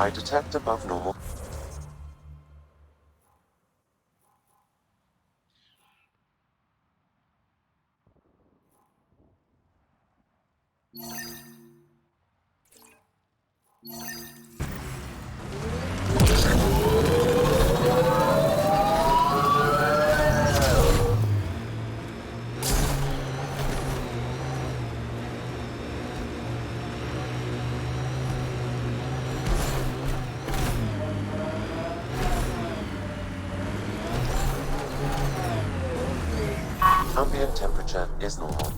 I detect above normal. Ambient temperature is normal.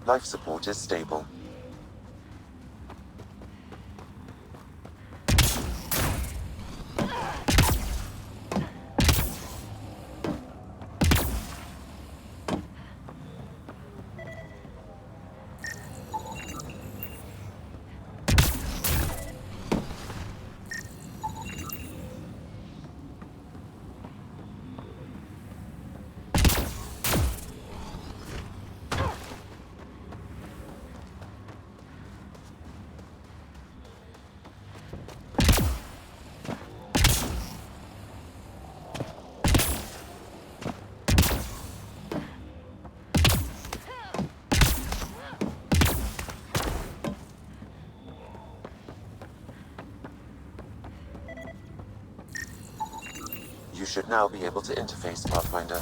Life support is stable. You should now be able to interface Pathfinder.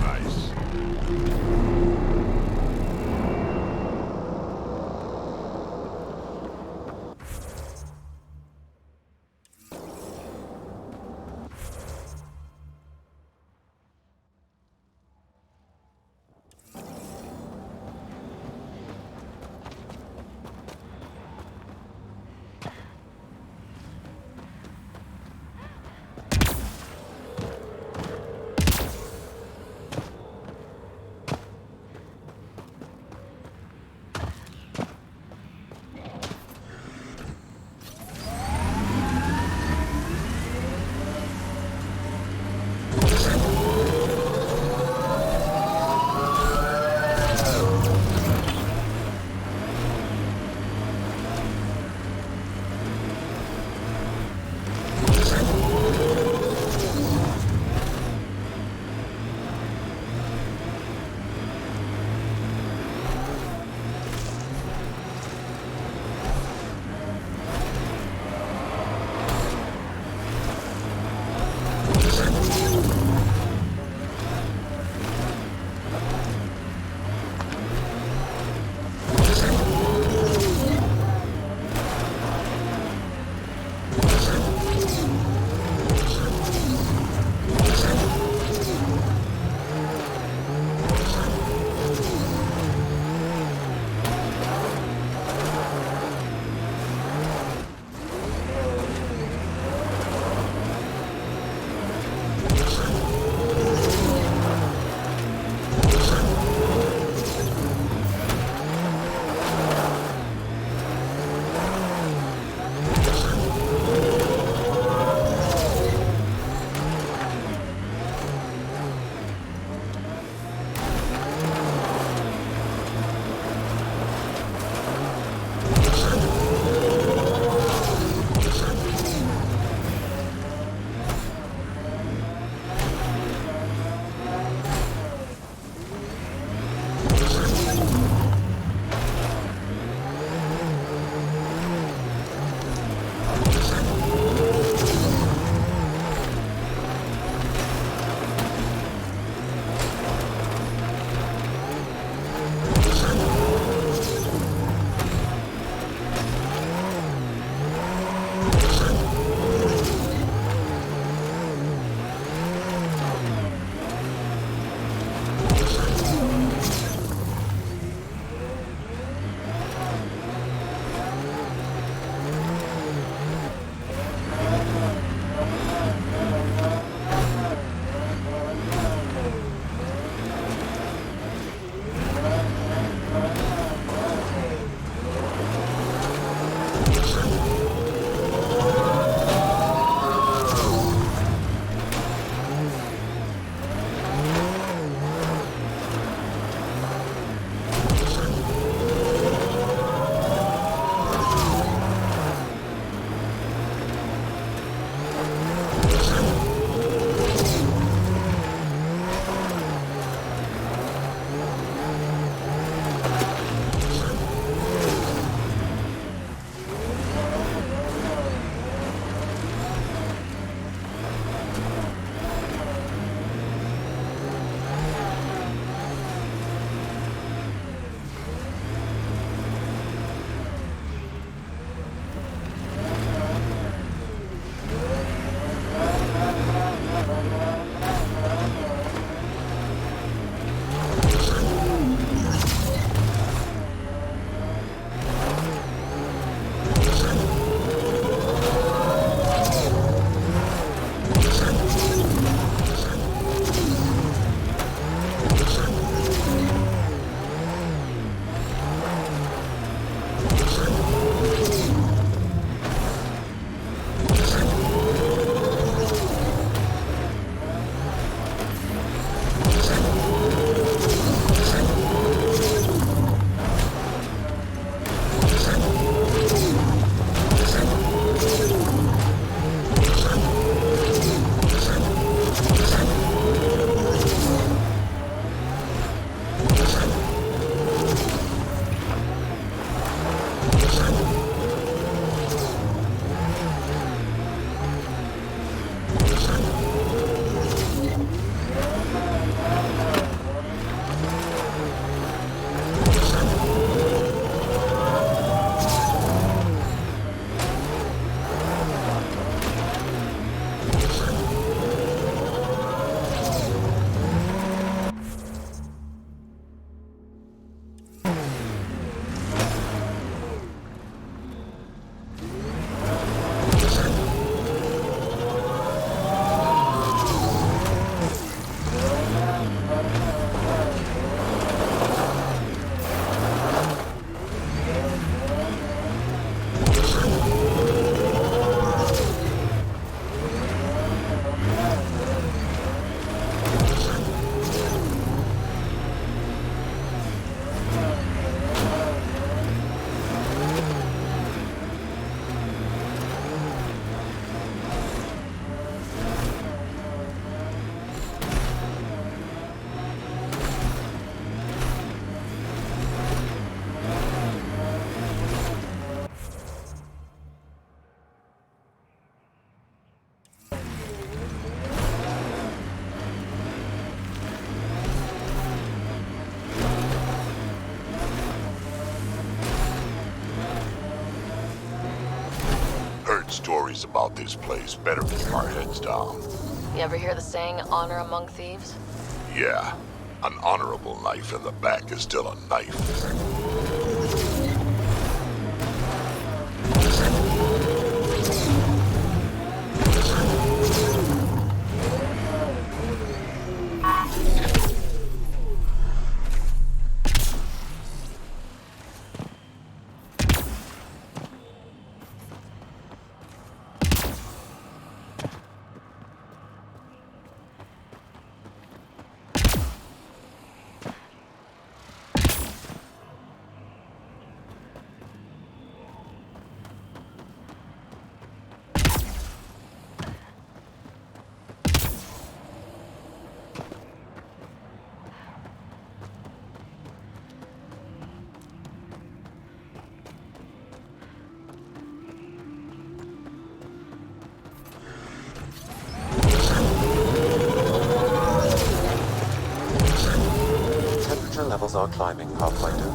Nice. Stories about this place better keep our heads down. You ever hear the saying, honor among thieves? Yeah, an honorable knife in the back is still a knife. Levels are climbing, Pathfinder.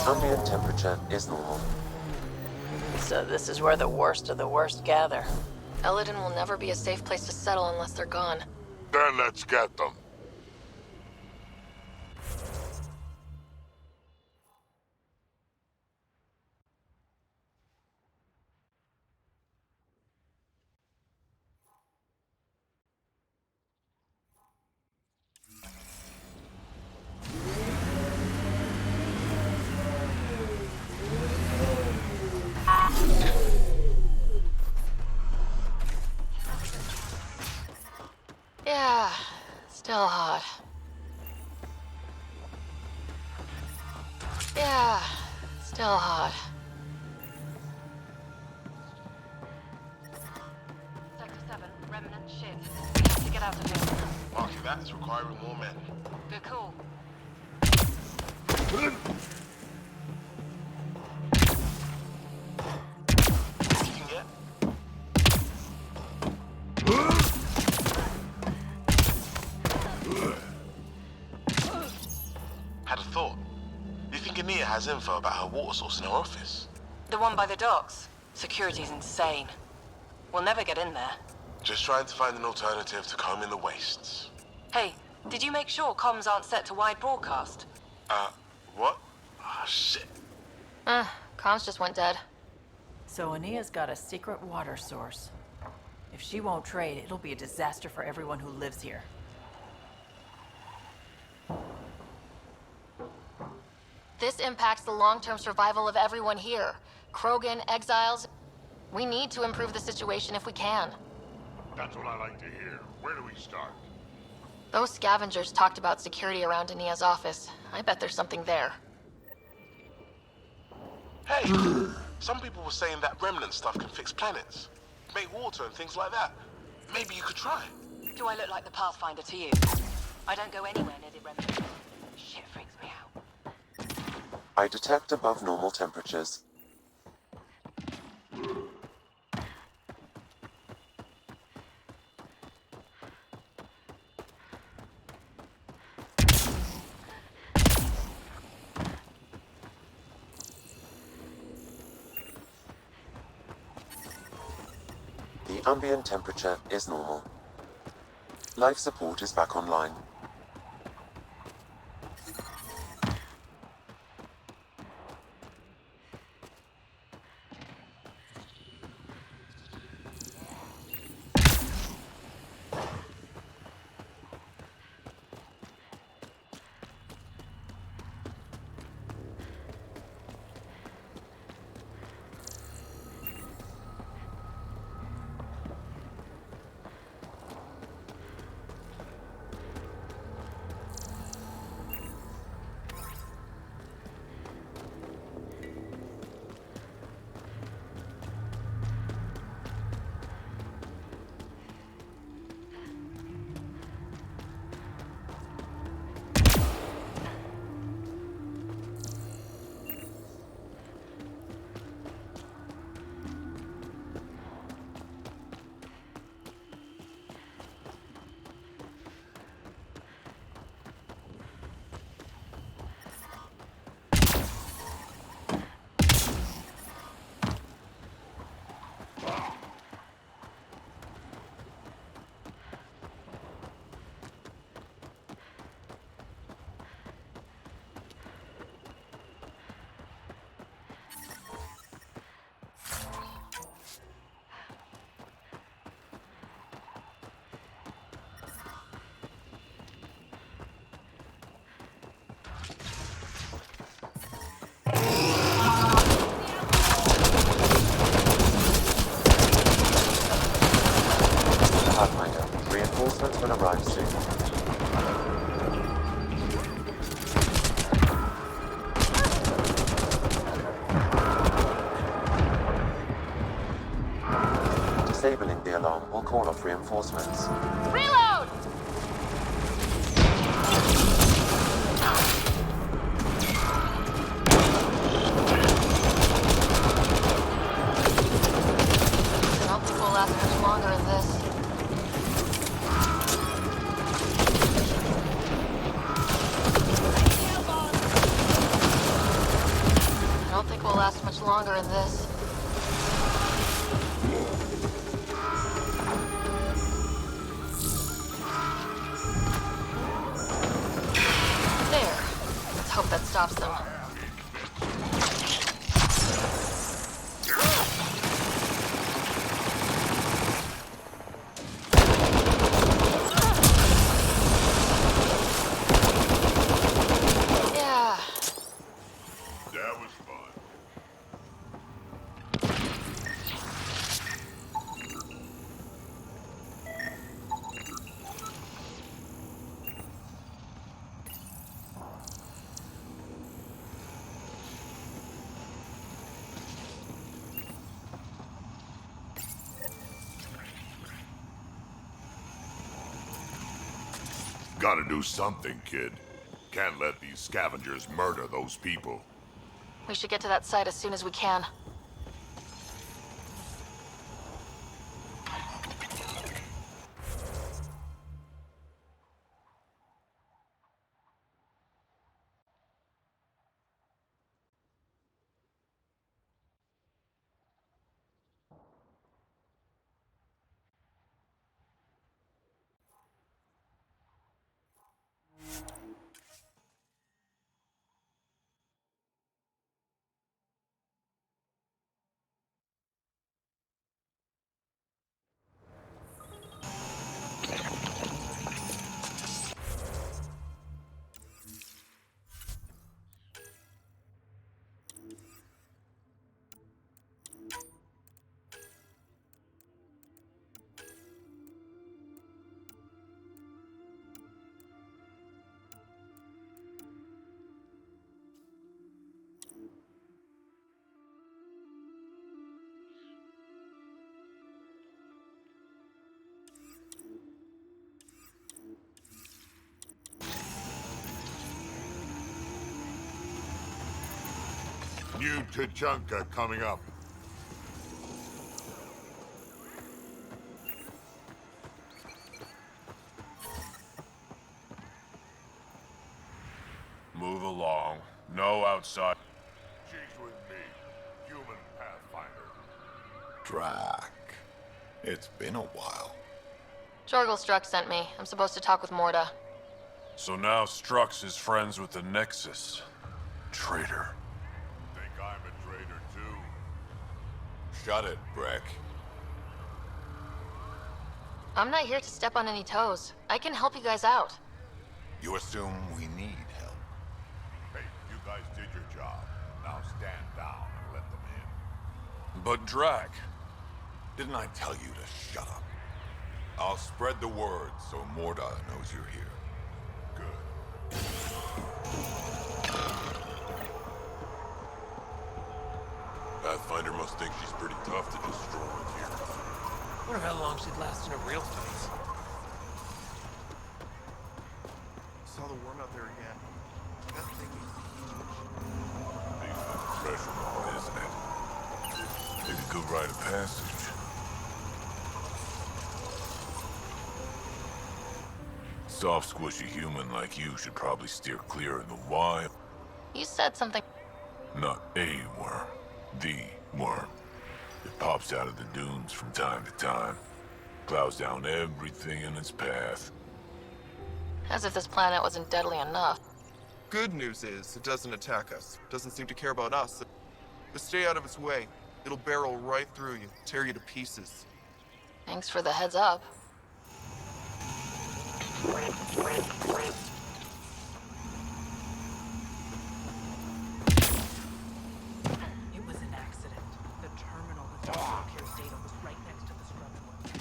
Ambient temperature is normal. So this is where the worst of the worst gather. Eladin will never be a safe place to settle unless they're gone. Then let's get them. Yeah, still hot. Yeah, still hot. Sector 7, remnant ship. We have to get out of here. Marking that is requiring more men. Good call. You can get? Had a thought. You think Ania has info about her water source in her office? The one by the docks. Security's insane. We'll never get in there. Just trying to find an alternative to combing the wastes. Hey, did you make sure comms aren't set to wide broadcast? What? Ah, shit. Comms just went dead. So Ania's got a secret water source. If she won't trade, it'll be a disaster for everyone who lives here. This impacts the long-term survival of everyone here. Krogan, exiles. We need to improve the situation if we can. That's what I like to hear. Where do we start? Those scavengers talked about security around Ania's office. I bet there's something there. Hey! Some people were saying that remnant stuff can fix planets. Make water and things like that. Maybe you could try. Do I look like the Pathfinder to you? I don't go anywhere near the remnant. Shit freaks me out. I detect above normal temperatures. The ambient temperature is normal. Life support is back online. Pathfinder, reinforcements will arrive soon. Disabling the alarm will call off reinforcements. Reload! I don't think we'll last much longer in this. I don't think we'll last much longer in this. There. Let's hope that stops them. Yeah. That was fun. Gotta do something, kid. Can't let these scavengers murder those people. We should get to that site as soon as we can. New Tuchanka coming up. Move along. No outside. She's with me, human pathfinder. Drac. It's been a while. Jorgel Struck sent me. I'm supposed to talk with Morda. So now Strux is friends with the Nexus. Traitor. Think I'm a traitor too? Shut it, Breck. I'm not here to step on any toes. I can help you guys out. You assume we need help. Hey, you guys did your job. Now stand down and let them in. But Drac. Didn't I tell you to shut up? I'll spread the word so Morda knows you're here. Good. Pathfinder must think she's pretty tough to destroy here. Wonder how long she'd last in a real fight. Saw the worm out there again. That thing is Decent pressure on, isn't it? Maybe good rite of passage. Soft, squishy human like you should probably steer clear of the wild. You said something. Not a worm. The worm. It pops out of the dunes from time to time. Plows down everything in its path. As if this planet wasn't deadly enough. Good news is, it doesn't attack us. Doesn't seem to care about us. Just stay out of its way. It'll barrel right through you, tear you to pieces. Thanks for the heads up. It was an accident. The terminal with Dr. O'Keefe's data was right next to the scrub one.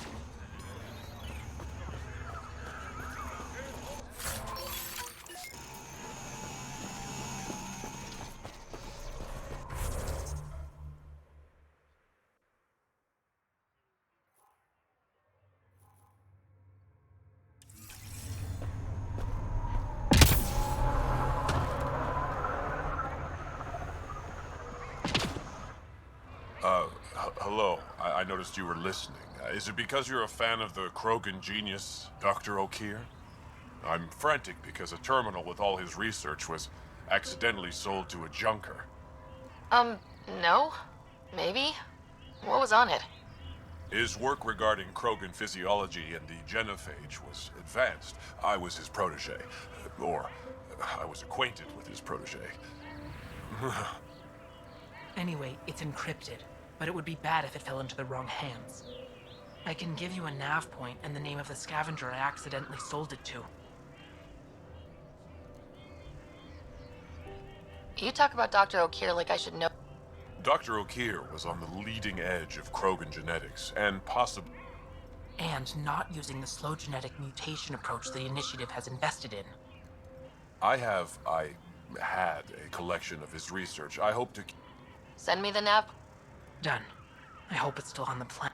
Hello. I noticed you were listening. Is it because you're a fan of the Krogan genius, Dr. O'Keefe? I'm frantic because a terminal with all his research was accidentally sold to a junker. No? Maybe? What was on it? His work regarding Krogan physiology and the genophage was advanced. I was his protege. Or, I was acquainted with his protege. Anyway, it's encrypted, but it would be bad if it fell into the wrong hands. I can give you a nav point and the name of the scavenger I accidentally sold it to. You talk about Dr. O'Keefe like I should know. Dr. O'Keefe was on the leading edge of Krogan genetics, and possibly... And not using the slow genetic mutation approach the initiative has invested in. I had a collection of his research. I hope to... Send me the nav. Done. I hope it's still on the planet.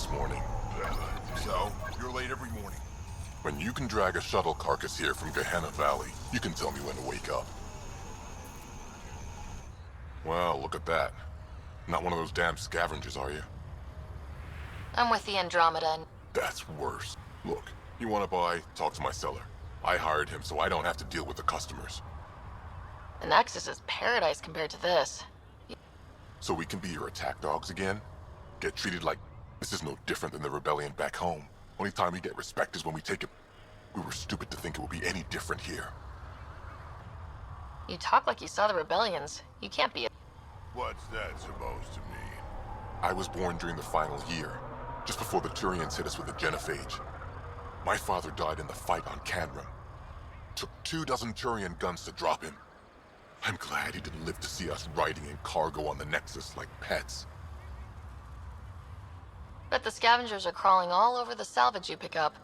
this morning. So, you're late every morning. When you can drag a shuttle carcass here from Gehenna Valley, you can tell me when to wake up. Well, look at that. Not one of those damn scavengers, are you? I'm with the Andromeda and That's worse. Look, you want to buy, talk to my seller. I hired him so I don't have to deal with the customers. the Nexus is paradise compared to this. So we can be your attack dogs again? Get treated like this is no different than the rebellion back home. Only time we get respect is when we take it. We were stupid to think it would be any different here. You talk like you saw the rebellions. You can't be a... What's that supposed to mean? I was born during the final year, just before the Turians hit us with the Genophage. My father died in the fight on Canrum. Took 24 Turian guns to drop him. I'm glad he didn't live to see us riding in cargo on the Nexus like pets. Bet the scavengers are crawling all over the salvage you pick up.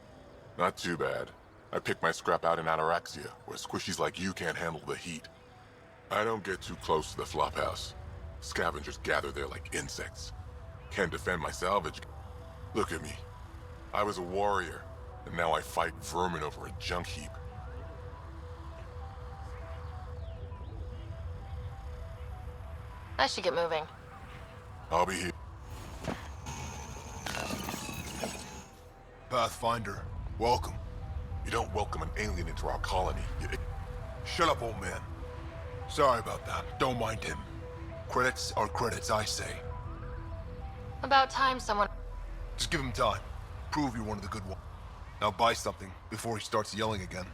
Not too bad. I picked my scrap out in Ataraxia, where squishies like you can't handle the heat. I don't get too close to the flophouse. Scavengers gather there like insects. Can't defend my salvage. Look at me. I was a warrior, and now I fight vermin over a junk heap. I should get moving. I'll be here. Pathfinder, welcome. You don't welcome an alien into our colony. Shut up, old man. Sorry about that. Don't mind him. Credits are credits, I say. About time someone... Just give him time. Prove you're one of the good ones. Now buy something before he starts yelling again.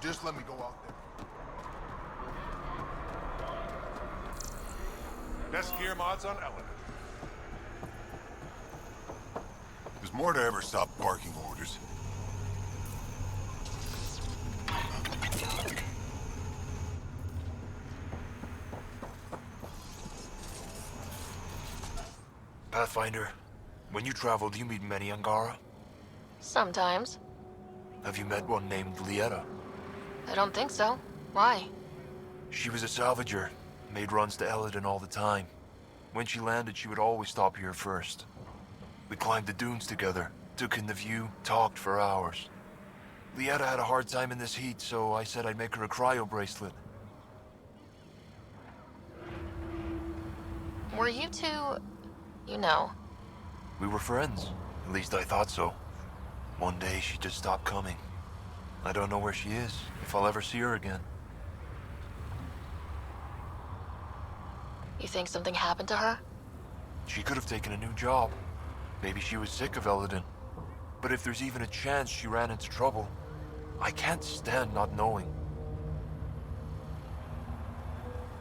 Just let me go out there. Best gear mods on Element. Does Morta ever stop barking orders? Pathfinder, when you travel, do you meet many Angara? Sometimes. Have you met one named Lieta? I don't think so. Why? She was a salvager, made runs to Eladin all the time. When she landed, she would always stop here first. We climbed the dunes together, took in the view, talked for hours. Lieta had a hard time in this heat, so I said I'd make her a cryo bracelet. Were you two... you know? We were friends. At least I thought so. One day, she just stopped coming. I don't know where she is, if I'll ever see her again. You think something happened to her? She could have taken a new job. Maybe she was sick of Eladin. But if there's even a chance she ran into trouble, I can't stand not knowing.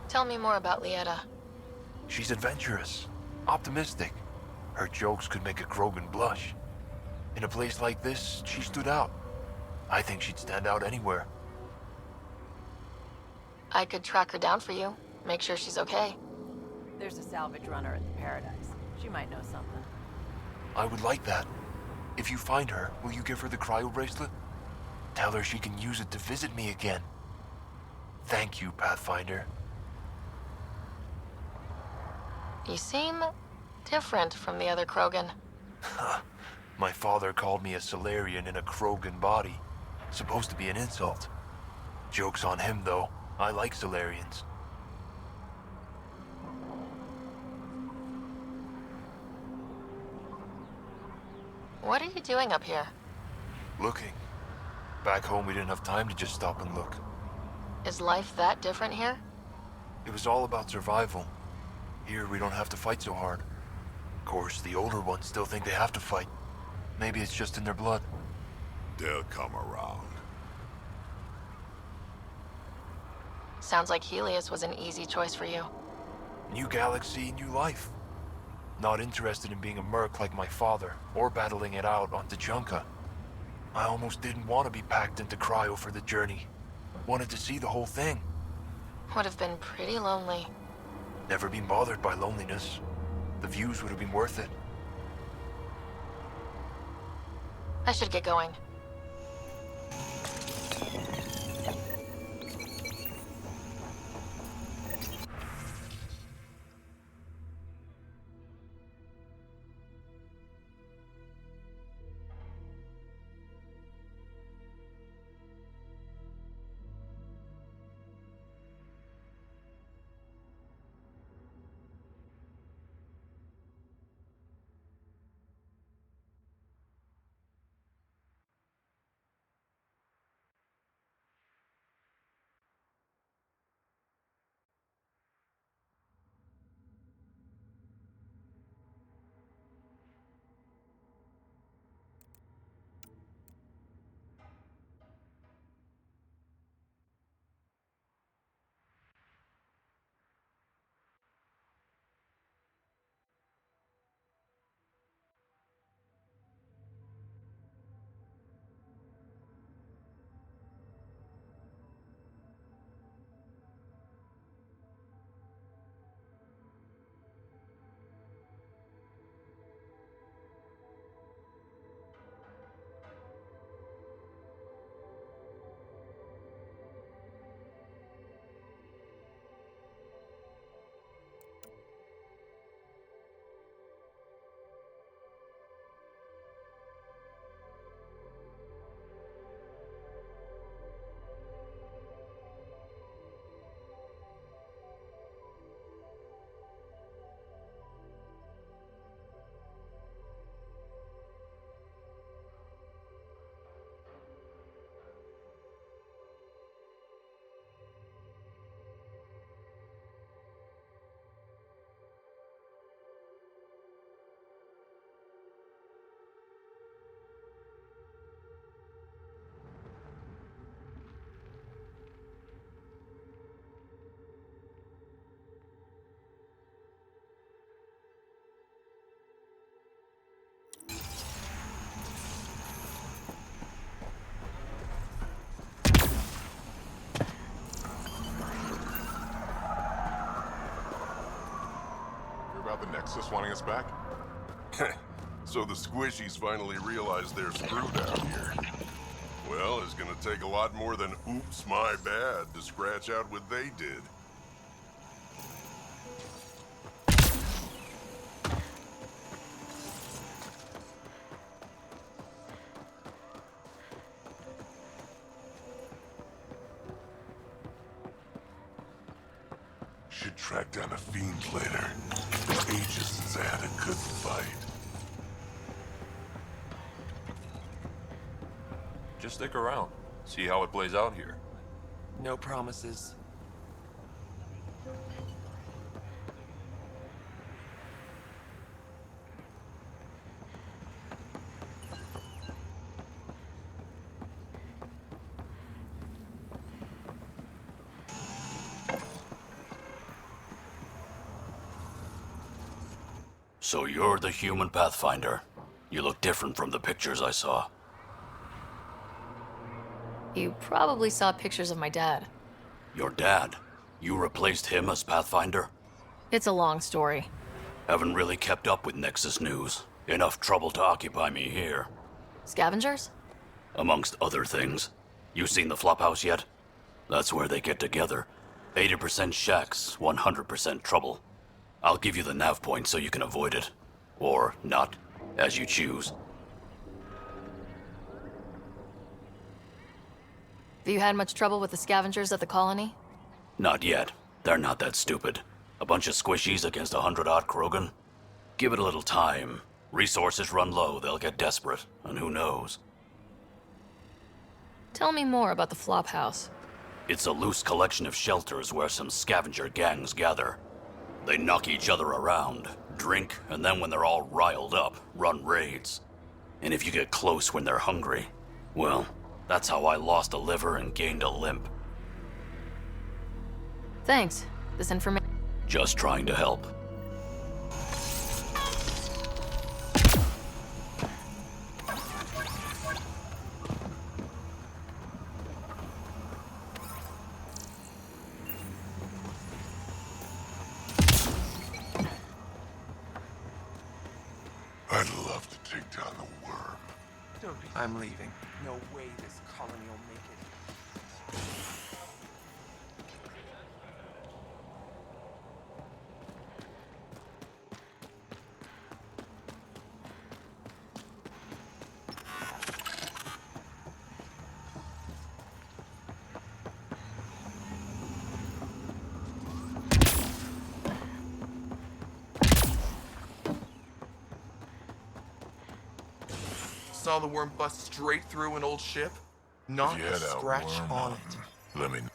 Tell me more about Lieta. She's adventurous, optimistic. Her jokes could make a Krogan blush. In a place like this, she stood out. I think she'd stand out anywhere. I could track her down for you. Make sure she's okay. There's a salvage runner at the Paradise. She might know something. I would like that. If you find her, will you give her the cryo bracelet? Tell her she can use it to visit me again. Thank you, Pathfinder. You seem different from the other Krogan. My father called me a Solarian in a Krogan body. Supposed to be an insult. Joke's on him, though. I like Solarians. What are you doing up here? Looking. Back home, we didn't have time to just stop and look. Is life that different here? It was all about survival. Here, we don't have to fight so hard. Of course, the older ones still think they have to fight. Maybe it's just in their blood. They'll come around. Sounds like Helios was an easy choice for you. New galaxy, new life. Not interested in being a merc like my father, or battling it out on Tuchanka. I almost didn't want to be packed into cryo for the journey. Wanted to see the whole thing. Would have been pretty lonely. Never been bothered by loneliness. The views would have been worth it. I should get going. Nexus wanting us back? So the squishies finally realized they're screwed out here. Well, it's gonna take a lot more than oops, my bad to scratch out what they did. Should track down a fiend later. Ages since I had a good fight. Just stick around. See how it plays out here. No promises. So you're the human Pathfinder. You look different from the pictures I saw. You probably saw pictures of my dad. Your dad? You replaced him as Pathfinder? It's a long story. Haven't really kept up with Nexus news. Enough trouble to occupy me here. Scavengers? Amongst other things. You seen the Flophouse yet? That's where they get together. 80% shacks, 100% trouble. I'll give you the nav point so you can avoid it. Or not, as you choose. Have you had much trouble with the scavengers at the colony? Not yet. They're not that stupid. A bunch of squishies against 100-odd Krogan? Give it a little time. Resources run low, they'll get desperate, and who knows? Tell me more about the Flophouse. It's a loose collection of shelters where some scavenger gangs gather. They knock each other around, drink, and then when they're all riled up, run raids. And if you get close when they're hungry, well, that's how I lost a liver and gained a limp. Thanks. This information... Just trying to help. I'd love to take down the worm. I'm leaving. No way this colony will make it. Saw the worm bust straight through an old ship? Not If you a had a scratch worm on it. Let me know.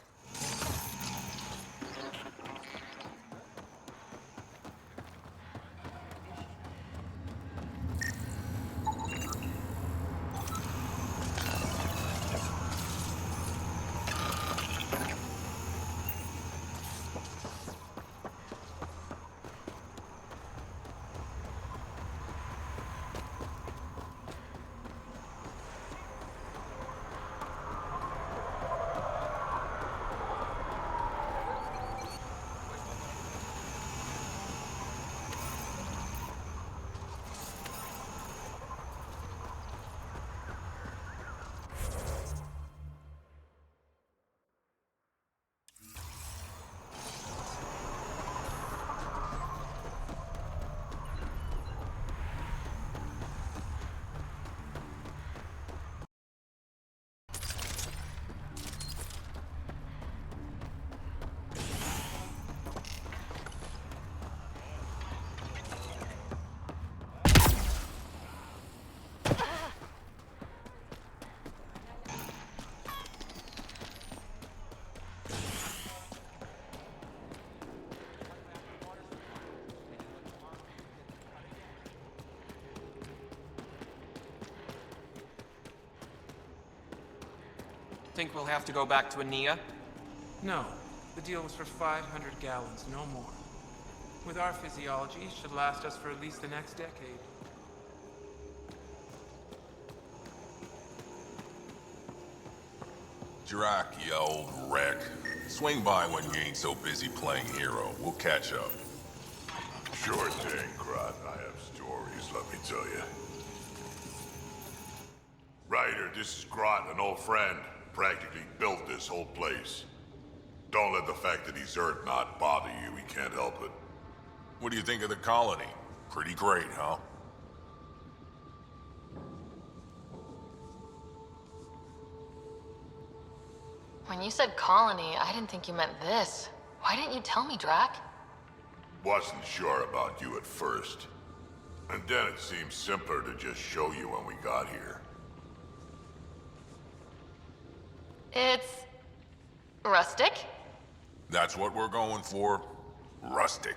Think we'll have to go back to Ania? No. The deal was for 500 gallons, no more. With our physiology, it should last us for at least the next decade. Jirak, you old wreck. Swing by when you ain't so busy playing hero. We'll catch up. Sure thing, Grot. I have stories, let me tell you. Ryder, this is Grot, an old friend. Practically built this whole place. Don't let the fact that he's Earth not bother you. He can't help it. What do you think of the colony? Pretty great, huh? When you said colony, I didn't think you meant this. Why didn't you tell me, Drac? Wasn't sure about you at first. And then it seemed simpler to just show you when we got here. It's... rustic? That's what we're going for. Rustic.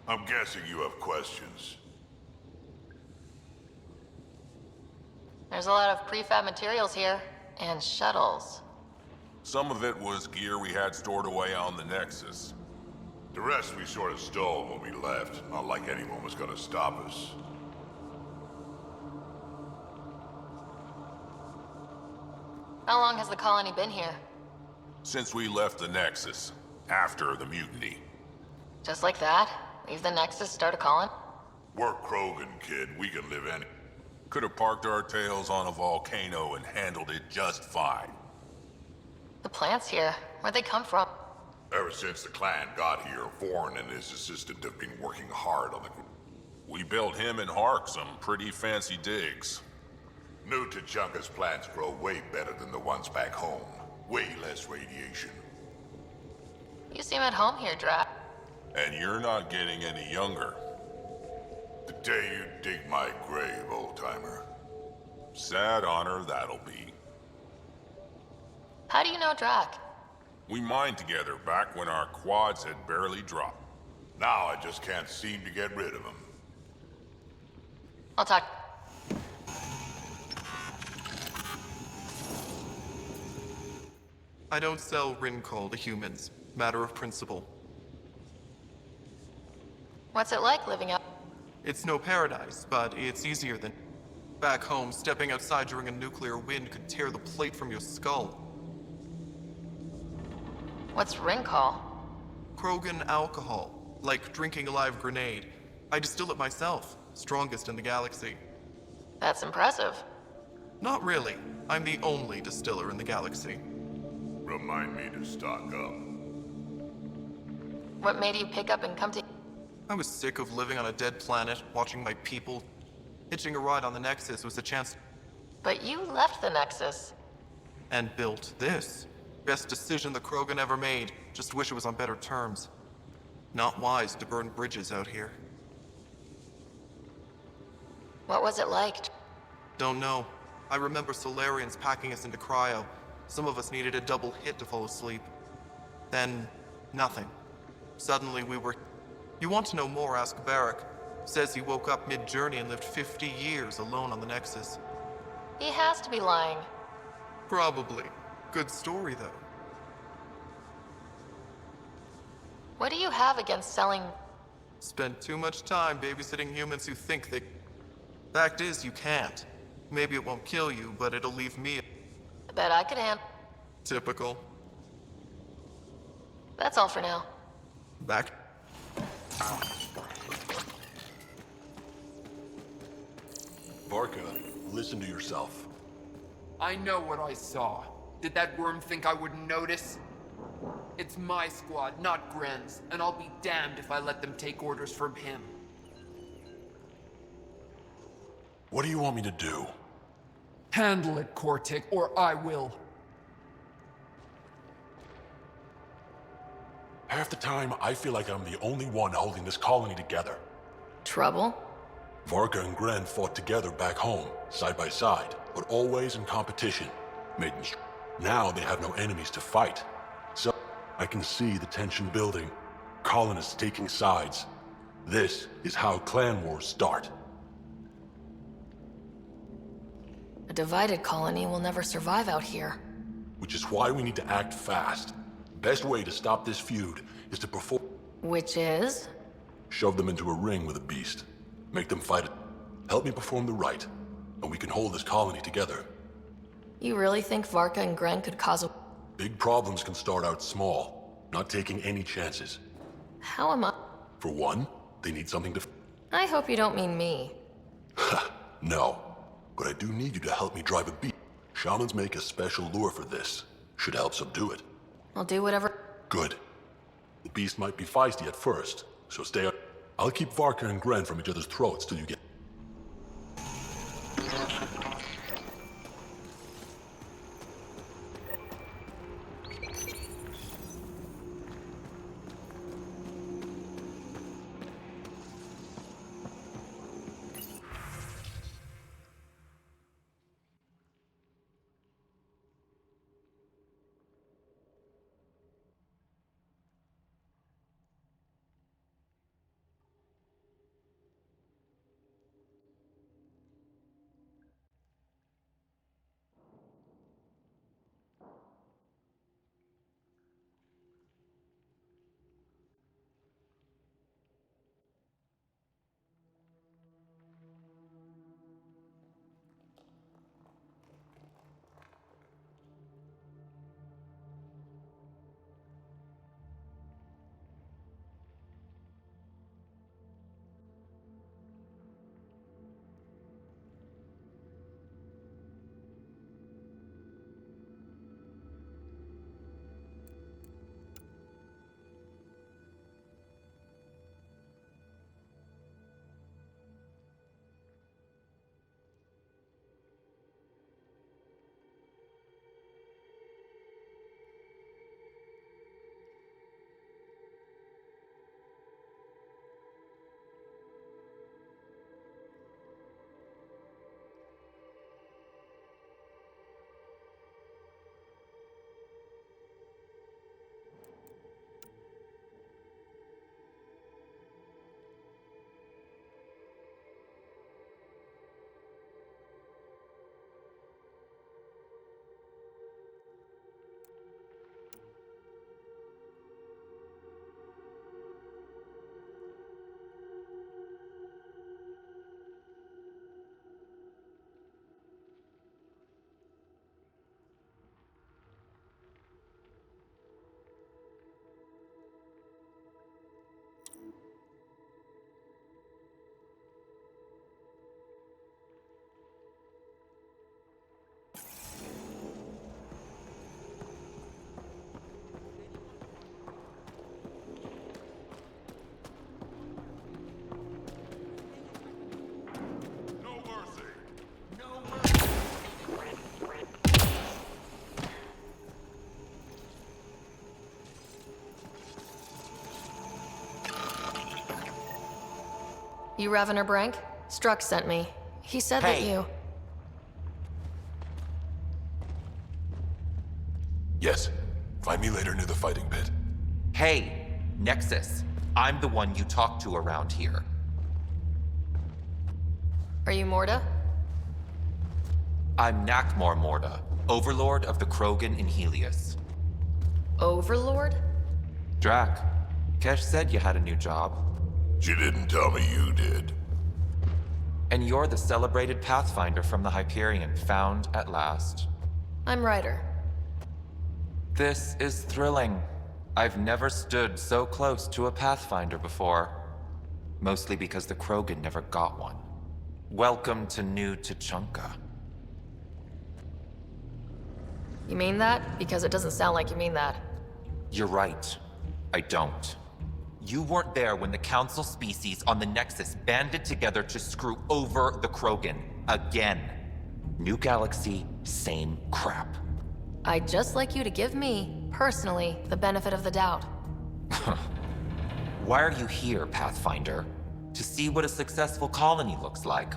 I'm guessing you have questions. There's a lot of prefab materials here, and shuttles. Some of it was gear we had stored away on the Nexus. The rest we sort of stole when we left. Not like anyone was gonna stop us. How long has the colony been here? Since we left the Nexus, after the mutiny. Just like that? Leave the Nexus, start a colony? We're Krogan, kid. We can live any... Could have parked our tails on a volcano and handled it just fine. The plants here, where'd they come from? Ever since the clan got here, Vorn and his assistant have been working hard on the... We built him and Hark some pretty fancy digs. New Tuchanka's plants grow way better than the ones back home. Way less radiation. You seem at home here, Drac. And you're not getting any younger. The day you dig my grave, old-timer. Sad honor that'll be. How do you know Drac? We mined together back when our quads had barely dropped. Now I just can't seem to get rid of him. I'll talk. I don't sell Rincol to humans. Matter of principle. What's it like living out? It's no paradise, but it's easier than... Back home, stepping outside during a nuclear wind could tear the plate from your skull. What's Rincol? Krogan alcohol, like drinking a live grenade. I distill it myself, strongest in the galaxy. That's impressive. Not really. I'm the only distiller in the galaxy. Remind me to stock up. What made you pick up and come to... I was sick of living on a dead planet, watching my people. Hitching a ride on the Nexus was a chance... But you left the Nexus. And built this. Best decision the Krogan ever made. Just wish it was on better terms. Not wise to burn bridges out here. What was it like? Don't know. I remember Solarians packing us into cryo. Some of us needed a double hit to fall asleep. Then, nothing. Suddenly we were... You want to know more, ask Barrack. Says he woke up mid-journey and lived 50 years alone on the Nexus. He has to be lying. Probably. Good story, though. What do you have against selling... Spent too much time babysitting humans who think they... Fact is, you can't. Maybe it won't kill you, but it'll leave me... I bet I could handle... Typical. That's all for now. Back. Varka, listen to yourself. I know what I saw. Did that worm think I wouldn't notice? It's my squad, not Gren's, and I'll be damned if I let them take orders from him. What do you want me to do? Handle it, Cortic, or I will. Half the time, I feel like I'm the only one holding this colony together. Trouble? Varka and Gren fought together back home, side by side, but always in competition. Made them Now they have no enemies to fight. So, I can see the tension building. Colonists taking sides. This is how clan wars start. A divided colony will never survive out here. Which is why we need to act fast. Best way to stop this feud is to perform... Which is? Shove them into a ring with a beast. Make them fight it. Help me perform the rite, and we can hold this colony together. You really think Varka and Gren could cause a... Big problems can start out small, not taking any chances. How am I... For one, They need something to... I hope you don't mean me. No. But I do need you to help me drive a beast. Shamans make a special lure for this. Should help subdue it. I'll do whatever... Good. The beast might be feisty at first, so stay on. I'll keep Varka and Gren from each other's throats till you get... You Revener Brank? Struck sent me. He said that you... Yes. Find me later near the fighting pit. Hey, Nexus. I'm the one you talk to around here. Are you Morda? I'm Nakmor Morda, Overlord of the Krogan in Helios. Overlord? Drac, Kesh said you had a new job. She didn't tell me you did. And you're the celebrated Pathfinder from the Hyperion, found at last. I'm Ryder. This is thrilling. I've never stood so close to a Pathfinder before. Mostly because the Krogan never got one. Welcome to New Tuchanka. You mean that? Because it doesn't sound like you mean that. You're right. I don't. You weren't there when the Council species on the Nexus banded together to screw over the Krogan. Again. New galaxy, same crap. I'd just like you to give me, personally, the benefit of the doubt. Why are you here, Pathfinder? To see what a successful colony looks like.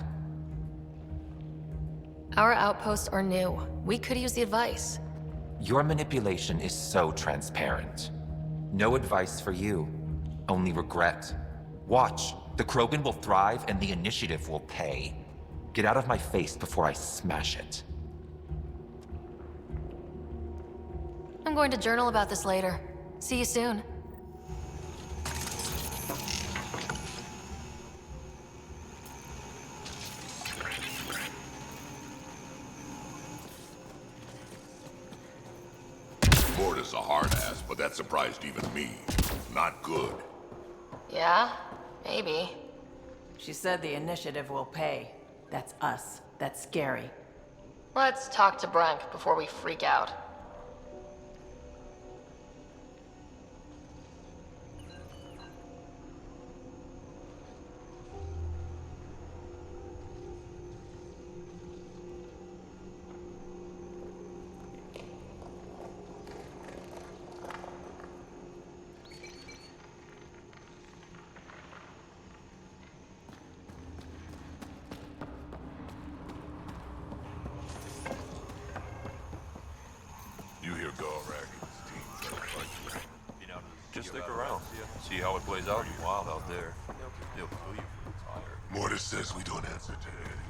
Our outposts are new. We could use the advice. Your manipulation is so transparent. No advice for you. Only regret. Watch. The Krogan will thrive and the initiative will pay. Get out of my face before I smash it. I'm going to journal about this later. See you soon. Morda's a hard ass, but that surprised even me. Not good. Yeah? Maybe. She said the initiative will pay. That's us. That's scary. Let's talk to Brunk before we freak out. Just stick around. See how it plays out. It's wild out there. They'll kill you for the tire. Mortis says we don't answer to anyone.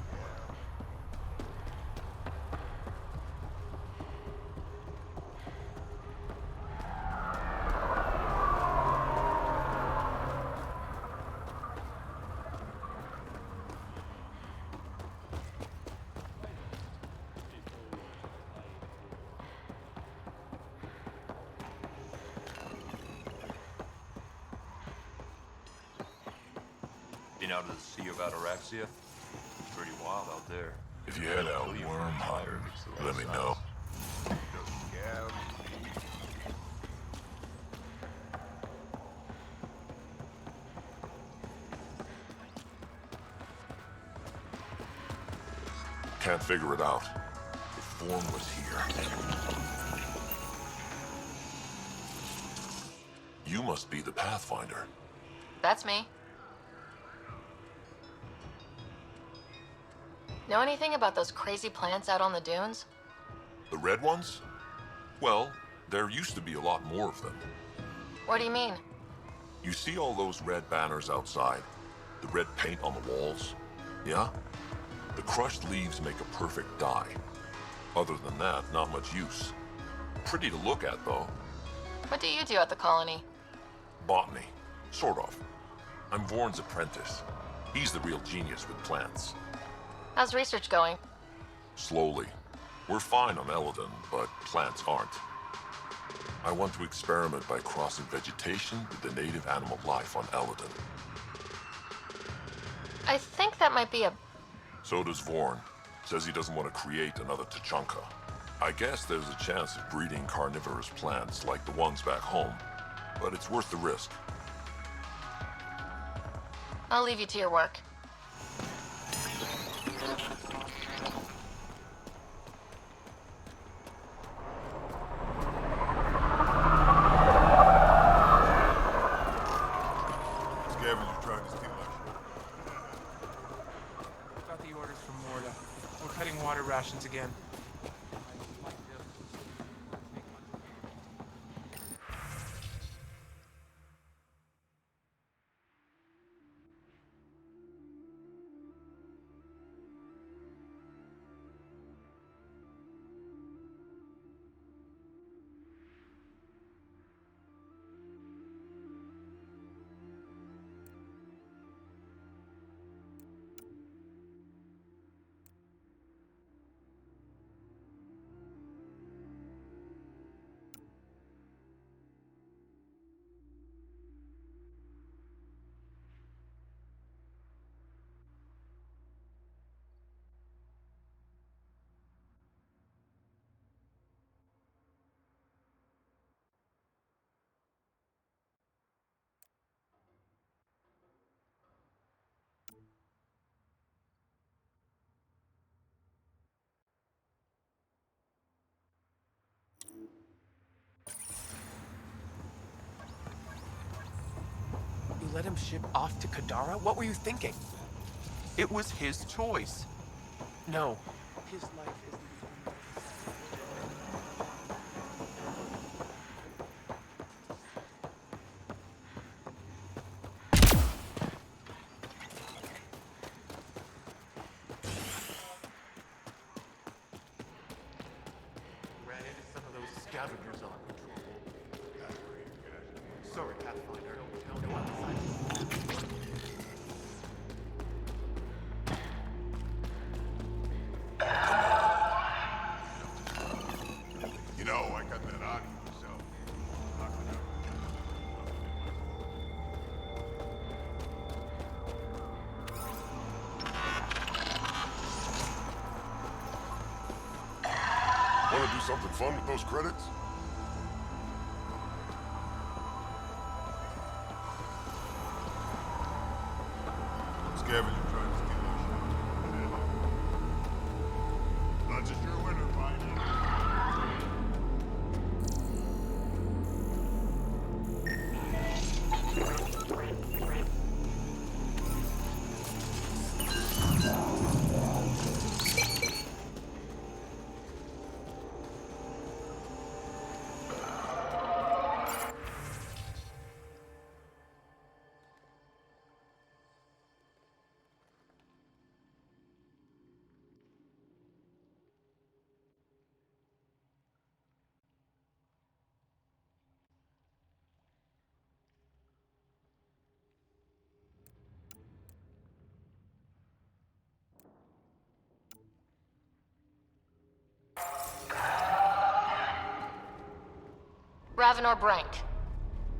Been out of the sea of ataraxia? It's pretty wild out there. If you head out worm hunting, let me know. Can't figure it out. The form was here. You must be the Pathfinder. That's me. Know anything about those crazy plants out on the dunes? The red ones? Well, there used to be a lot more of them. What do you mean? You see all those red banners outside? The red paint on the walls? Yeah? The crushed leaves make a perfect dye. Other than that, not much use. Pretty to look at, though. What do you do at the colony? Botany. Sort of. I'm Vorn's apprentice. He's the real genius with plants. How's research going? Slowly. We're fine on Eladon, but plants aren't. I want to experiment by crossing vegetation with the native animal life on Eladon. I think that might be a... So does Vorn. Says he doesn't want to create another Tuchanka. I guess there's a chance of breeding carnivorous plants like the ones back home, but it's worth the risk. I'll leave you to your work. Rations again. You let him ship off to Kadara? What were you thinking? It was his choice. No. His life is the... Ran into some of those scavengers on patrol. Sorry, Pathfinder. No outside. You know, I got that on you myself. something fun with those credits? Scavenger trying to steal our shit. Lunch is your winner, by Ravenor Brank.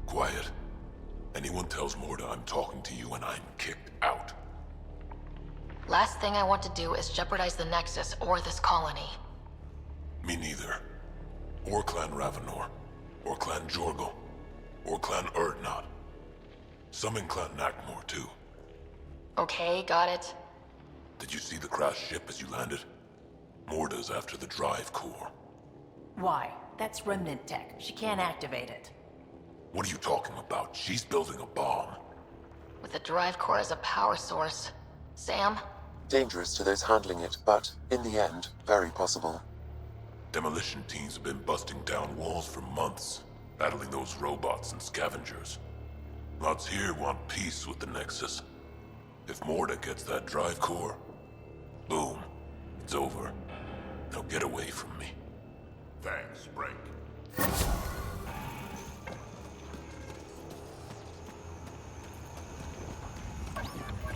Quiet. Anyone tells Morda I'm talking to you and I'm kicked out. Last thing I want to do is jeopardize the Nexus or this colony. Me neither. Or Clan Ravenor. Or Clan Jorgal. Or Clan Erdnot. Some in Clan Nakmor, too. Okay, got it. Did you see the crashed ship as you landed? Morda's after the drive core. Why? That's remnant tech. She can't activate it. What are you talking about? She's building a bomb. With the drive core as a power source. Sam? Dangerous to those handling it, but, in the end, very possible. Demolition teams have been busting down walls for months, battling those robots and scavengers. Lots here want peace with the Nexus. If Morda gets that drive core, boom, it's over. Now get away from me. Thanks, Break.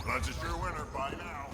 Lunch is your winner by now.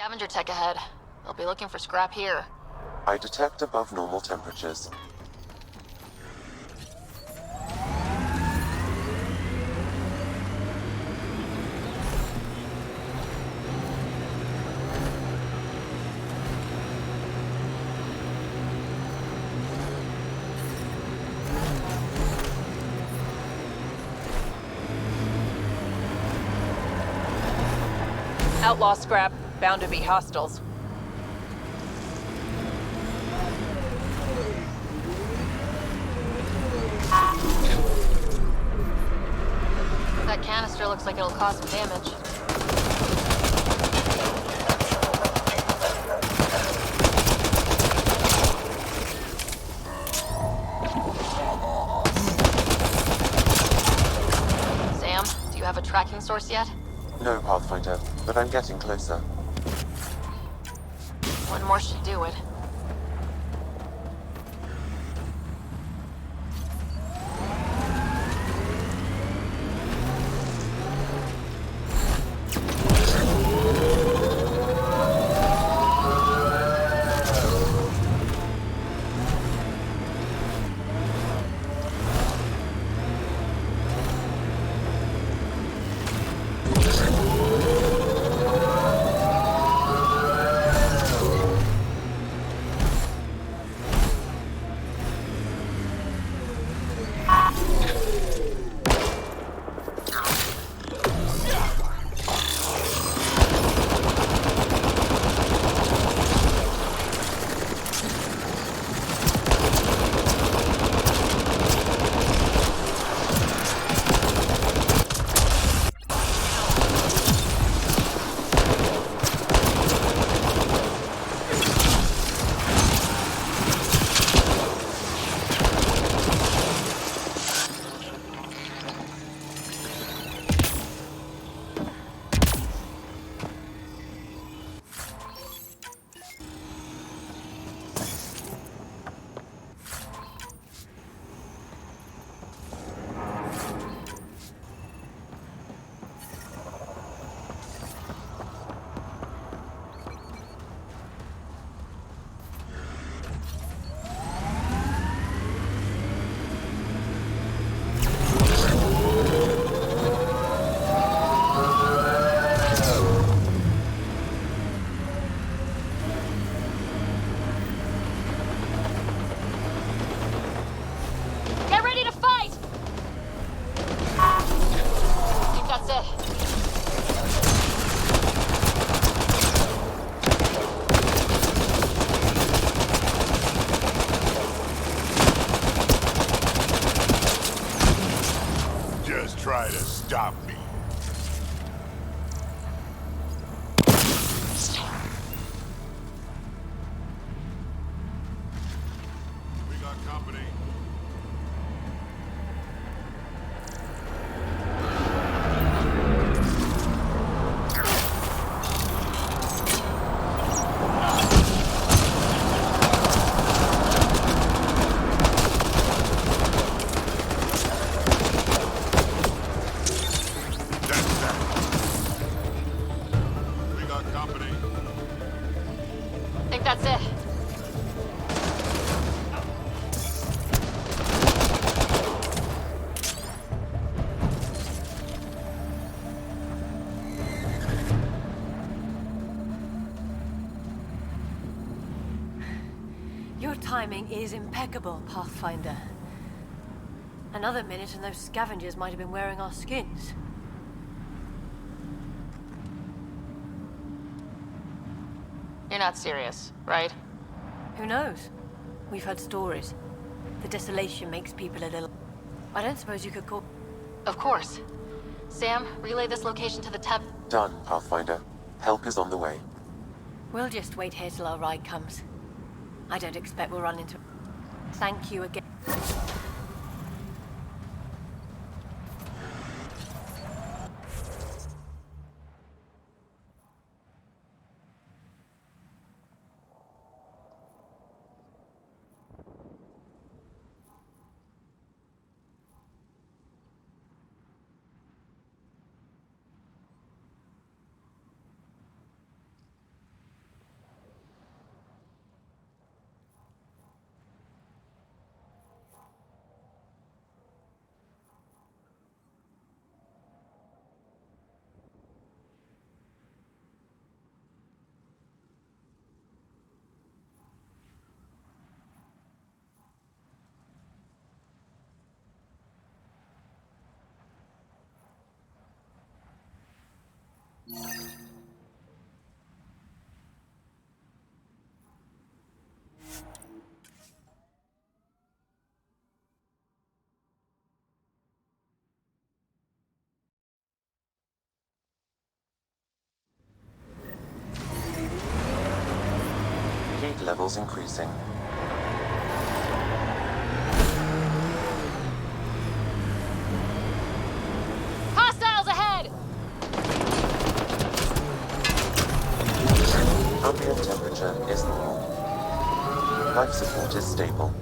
Scavenger tech ahead. They'll be looking for scrap here. I detect above normal temperatures. Outlaw scrap. Bound to be hostiles. That canister looks like it'll cause some damage. Sam, do you have a tracking source yet? No, Pathfinder, but I'm getting closer. One more should do it. timing is impeccable, Pathfinder. Another minute and those scavengers might have been wearing our skins. You're not serious, right? Who knows? We've heard stories. The desolation makes people a little... I don't suppose you could call... Of course. Sam, relay this location to the tab... Done, Pathfinder. Help is on the way. We'll just wait here till our ride comes. I don't expect we'll run into... Thank you again. Heat levels increasing. Hostiles ahead! Ambient temperature is normal. Life support is stable.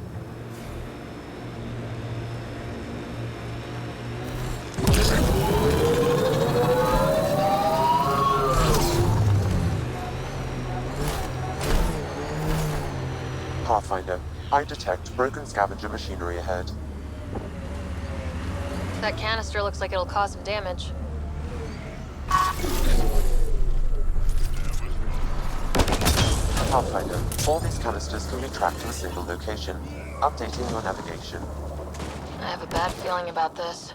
Pathfinder, I detect broken scavenger machinery ahead. That canister looks like it'll cause some damage. Pathfinder, all these canisters can be tracked to a single location. Updating your navigation. I have a bad feeling about this.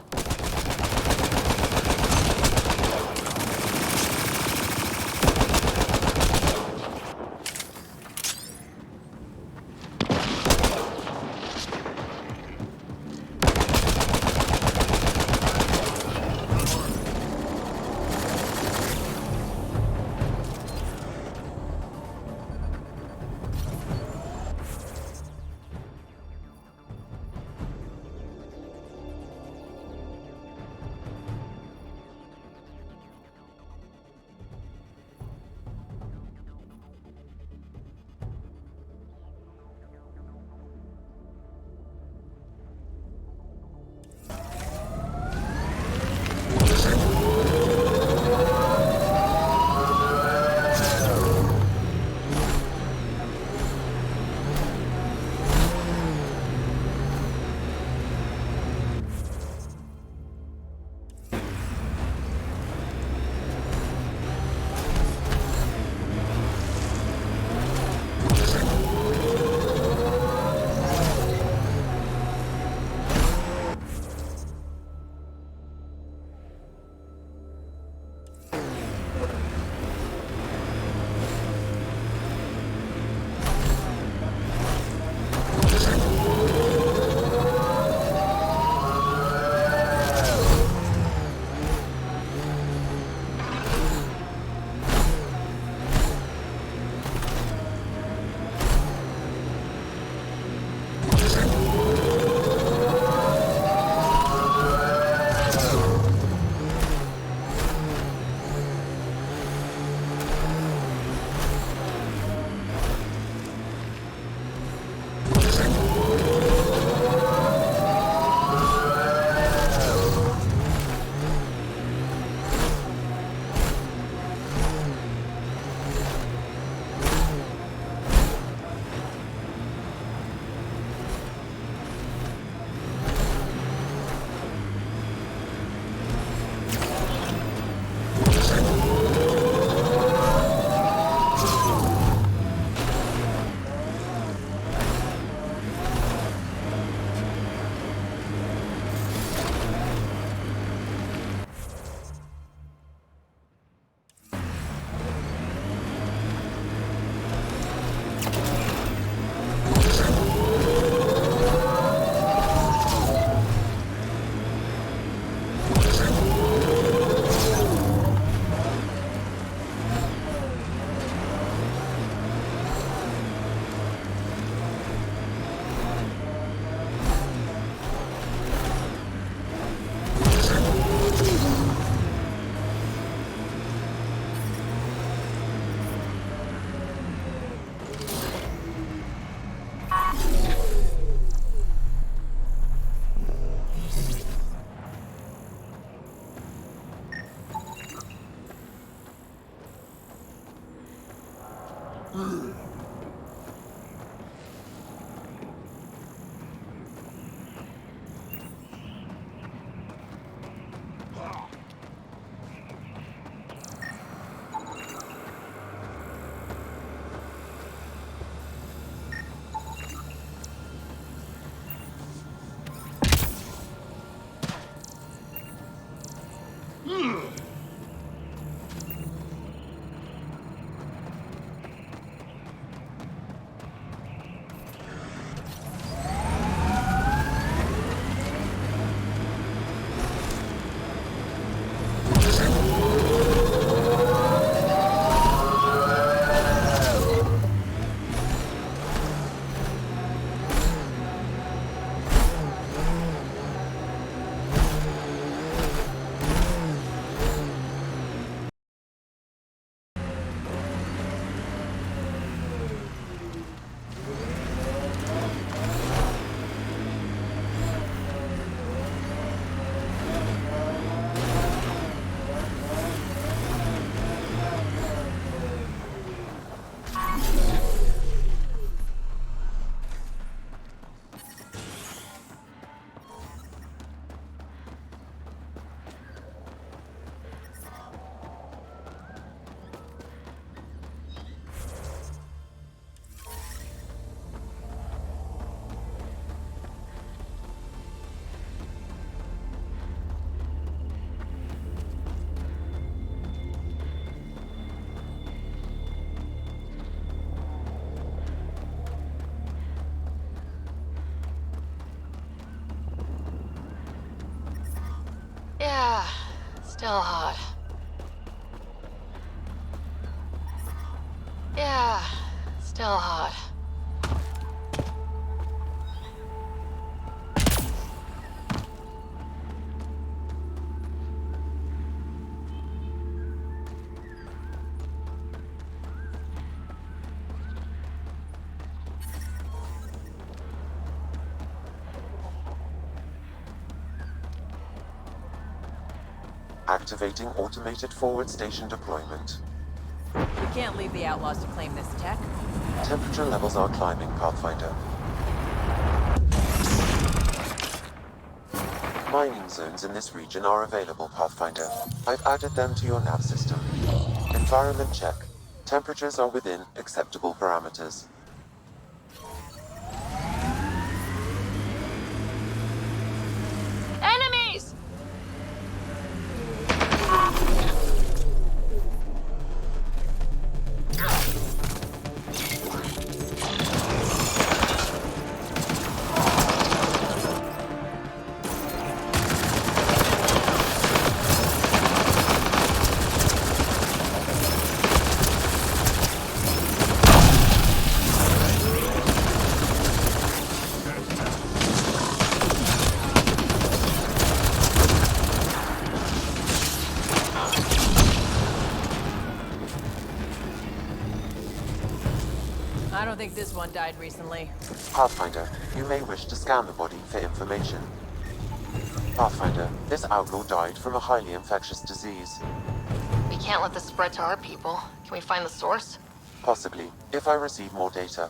Yeah, still hot. Yeah, still hot. Activating automated forward station deployment. We can't leave the outlaws to claim this tech. Temperature levels are climbing, Pathfinder. Mining zones in this region are available, Pathfinder. I've added them to your nav system. Environment check. Temperatures are within acceptable parameters. Enemies! I don't think this one died recently. Pathfinder, you may wish to scan the body for information. Pathfinder, this outlaw died from a highly infectious disease. We can't let this spread to our people. Can we find the source? Possibly, if I receive more data.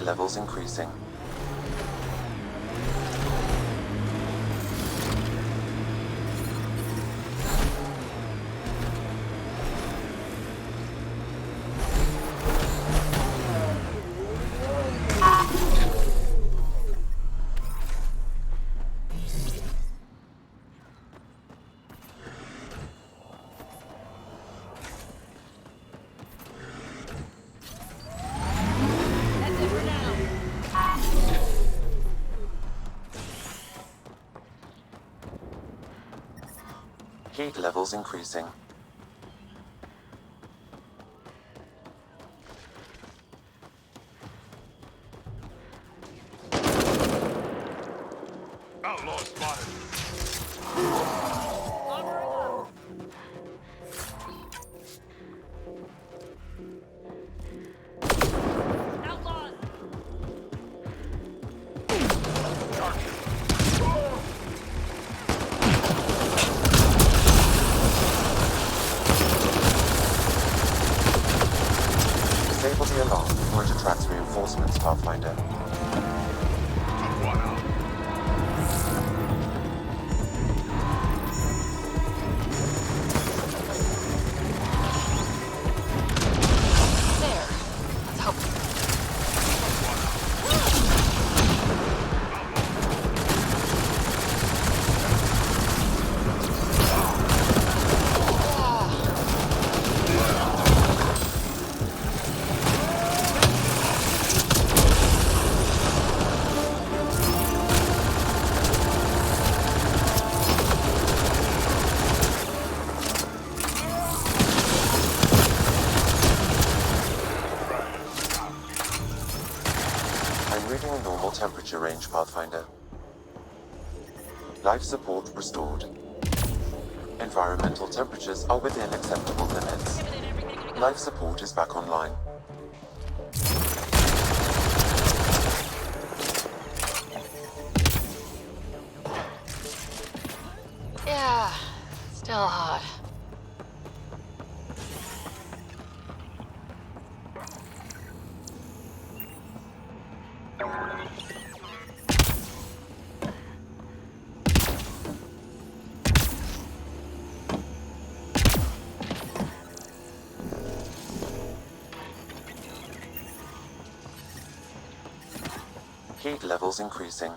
levels increasing. Heat levels increasing. Outlaw spotted. Disable the alarm before it attracts reinforcements, Pathfinder. There. Let's hope. I'm reading a normal temperature range, Pathfinder. Life support restored. Environmental temperatures are within acceptable limits. Life support is back online. Yeah, still hot. Heat levels increasing.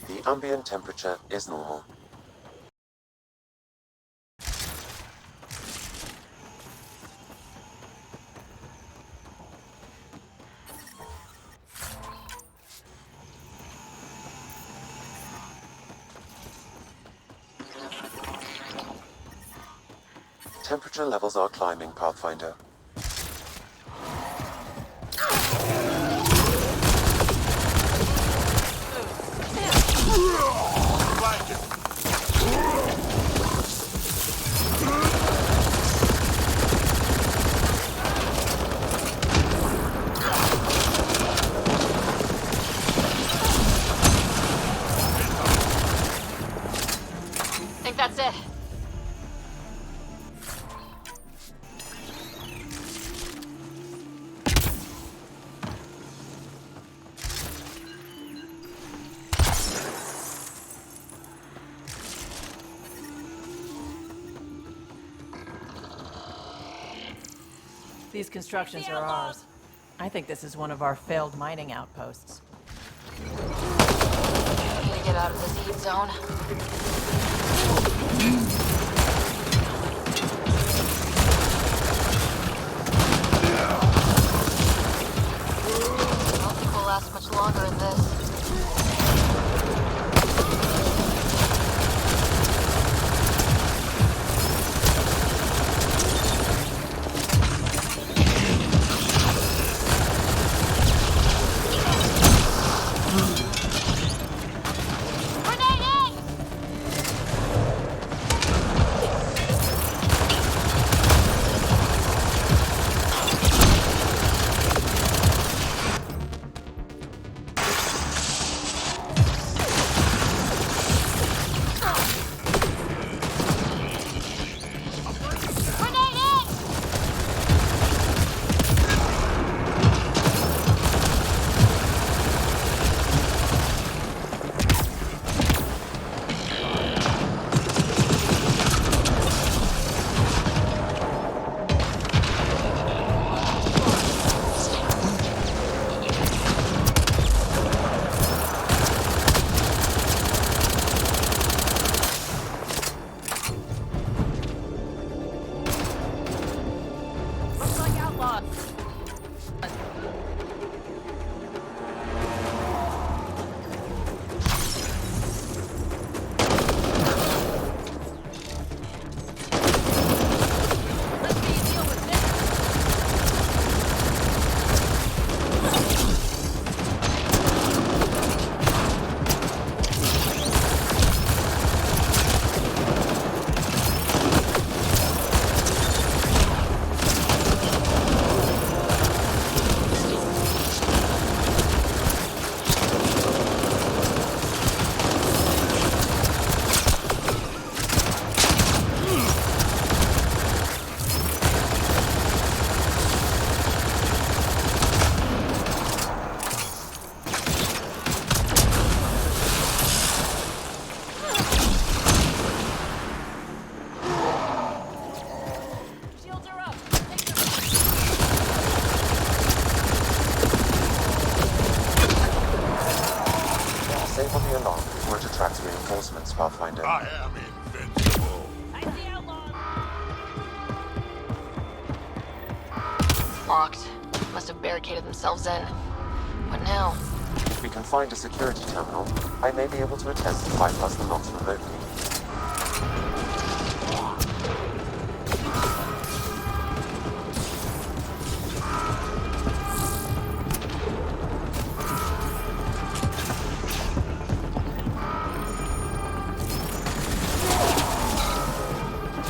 The ambient temperature is normal. Temperature levels are climbing, Pathfinder. Think that's it. These constructions are ours. I think this is one of our failed mining outposts. Need to get out of this heat zone. I don't think we'll last much longer in this. Disable the alarm before it attracts reinforcements, Pathfinder. I am invincible. Locked. Must have barricaded themselves in. What now? If we can find a security terminal, I may be able to attest to bypass the locks remotely.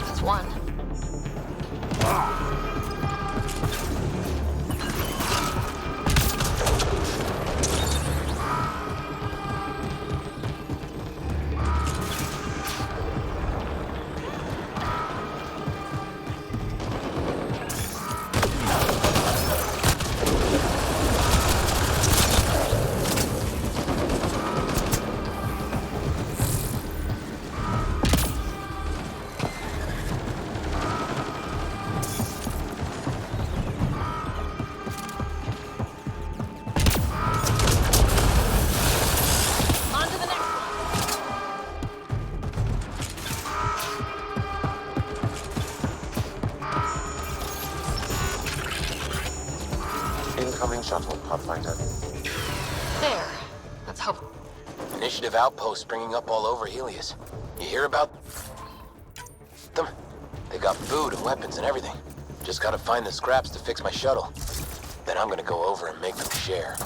That's one. Incoming shuttle, Pathfinder. There. Let's hope. Initiative outposts springing up all over Helios. You hear about them? They got food and weapons and everything. Just gotta find the scraps to fix my shuttle. Then I'm gonna go over and make them share.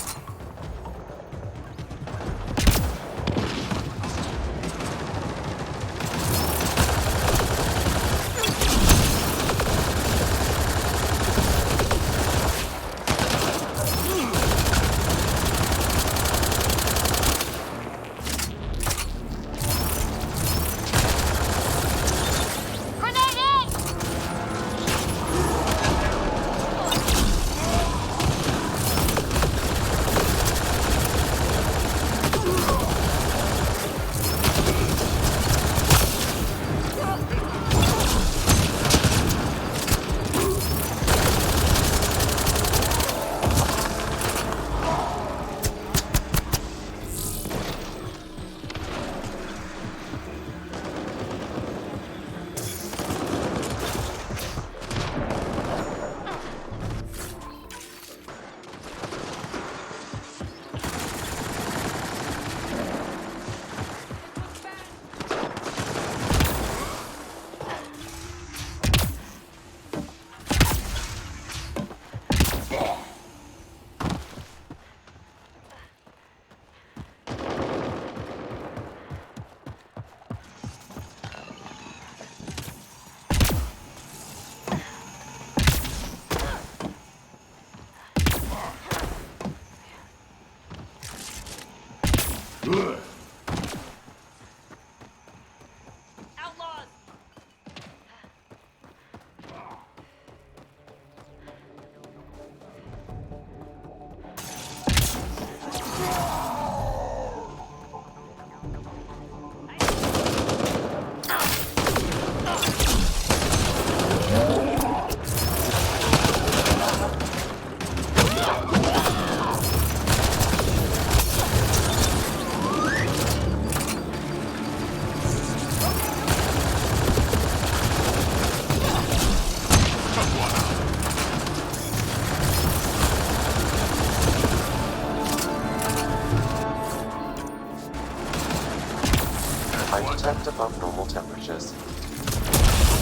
I detect above normal temperatures.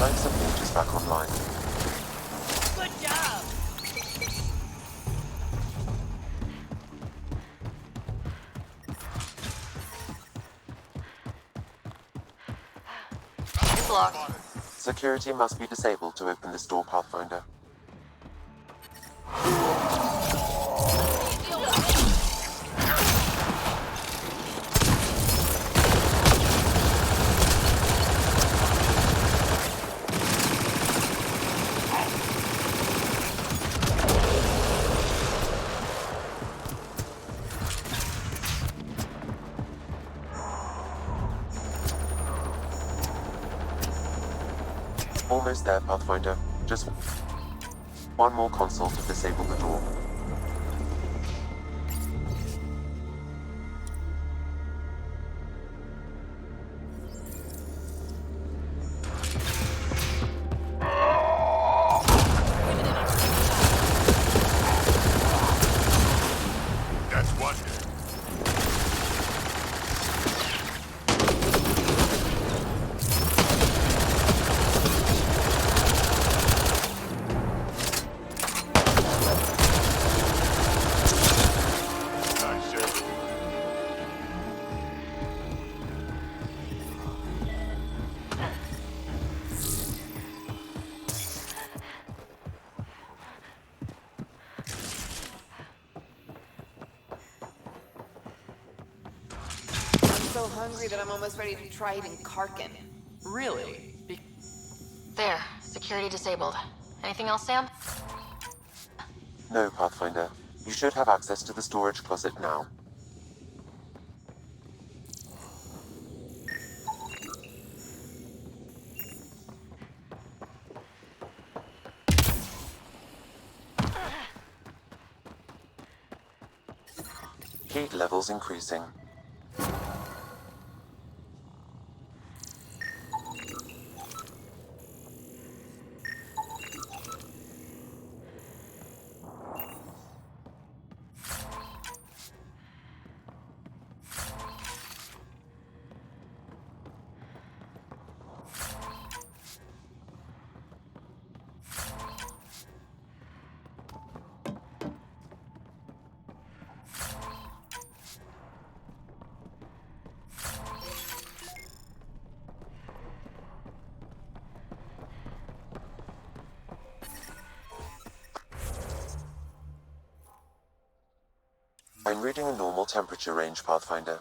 Life support is back online. Good job! It's locked. Security must be disabled to open this door, Pathfinder. Almost there, Pathfinder. Just one more console to disable the door. so hungry that I'm almost ready to try eating Karkin. Really? There. Security disabled. Anything else, Sam? No, Pathfinder. You should have access to the storage closet now. Heat levels increasing. I'm reading a normal temperature range, Pathfinder.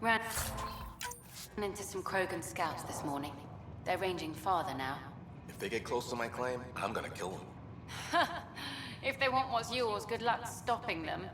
Ran into some Krogan scouts this morning. They're ranging farther now. If they get close to my claim, I'm gonna kill them. If they want what's yours, good luck stopping them.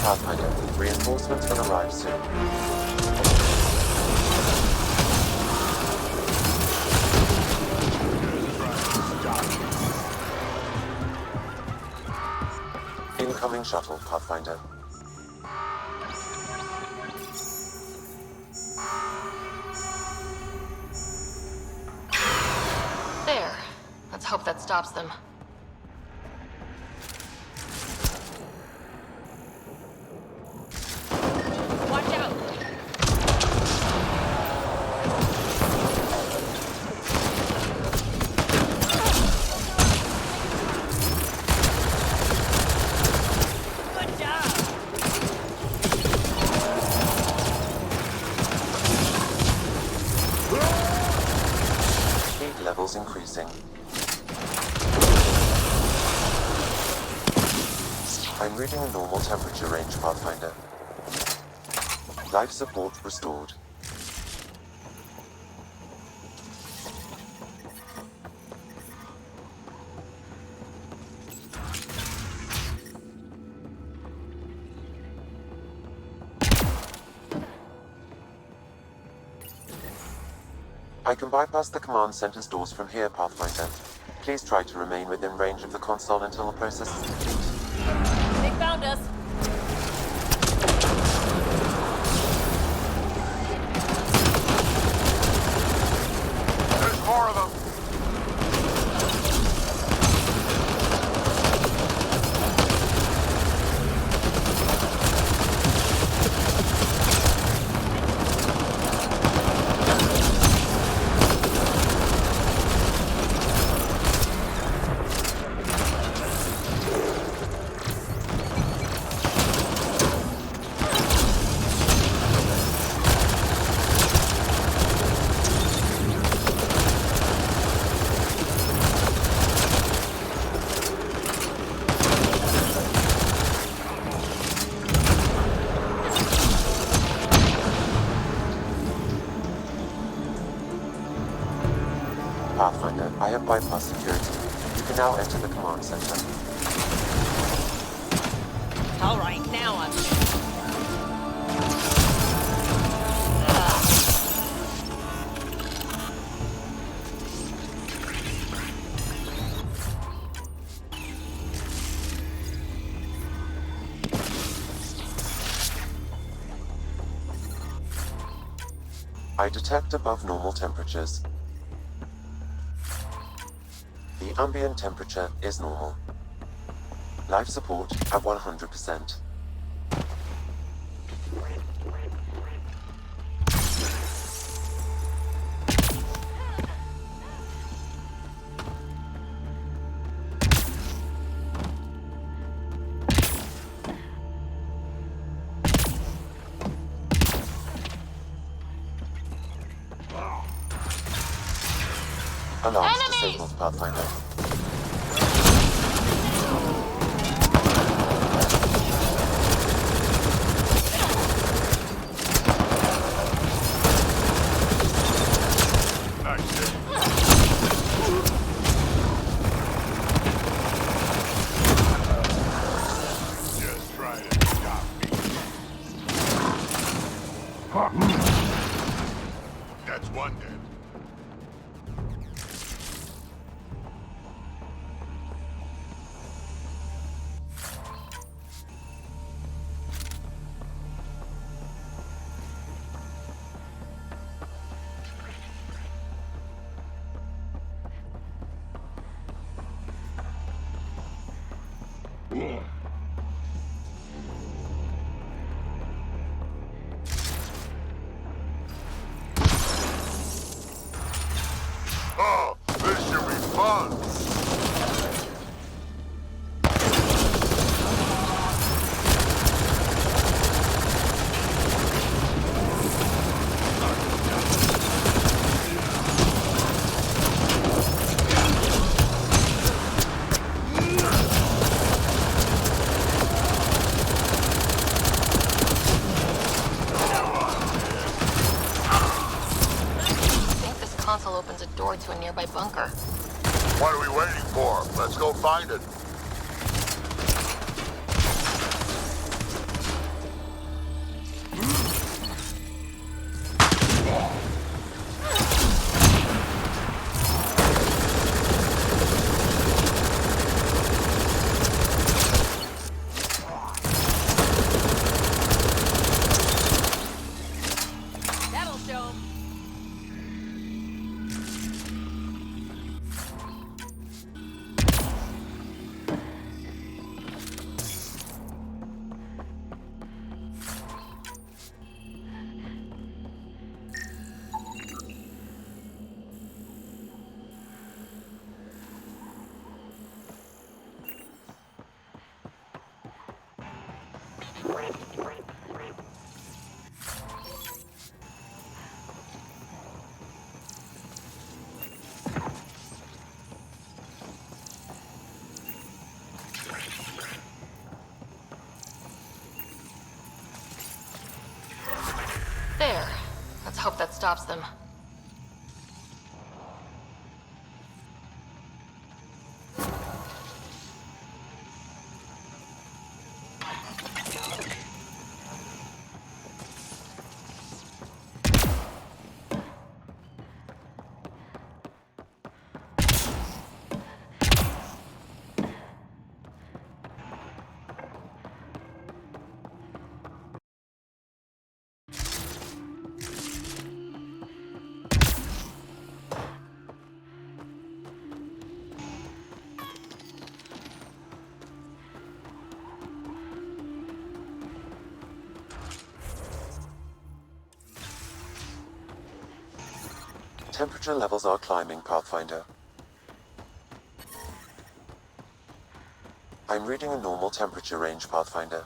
Pathfinder, reinforcements will arrive soon. Incoming shuttle, Pathfinder. There. Let's hope that stops them. Watch out! Good job! Heat levels increasing. I'm reading a normal temperature range, Pathfinder. Life support restored. I can bypass the command center's doors from here, Pathfinder. Please try to remain within range of the console until the process is complete. They found us. There's more of them! bypass security. You can now enter the command center. All right, now I'm... I detect above normal temperatures. The ambient temperature is normal. Life support at 100%. Alarms disabled, Pathfinder. Just try to stop me. That's one dead. Oh, this should be fun! Console opens a door to a nearby bunker. What are we waiting for? Let's go find it. That'll show 'em. There. Let's hope that stops them. Temperature levels are climbing, Pathfinder. I'm reading a normal temperature range, Pathfinder.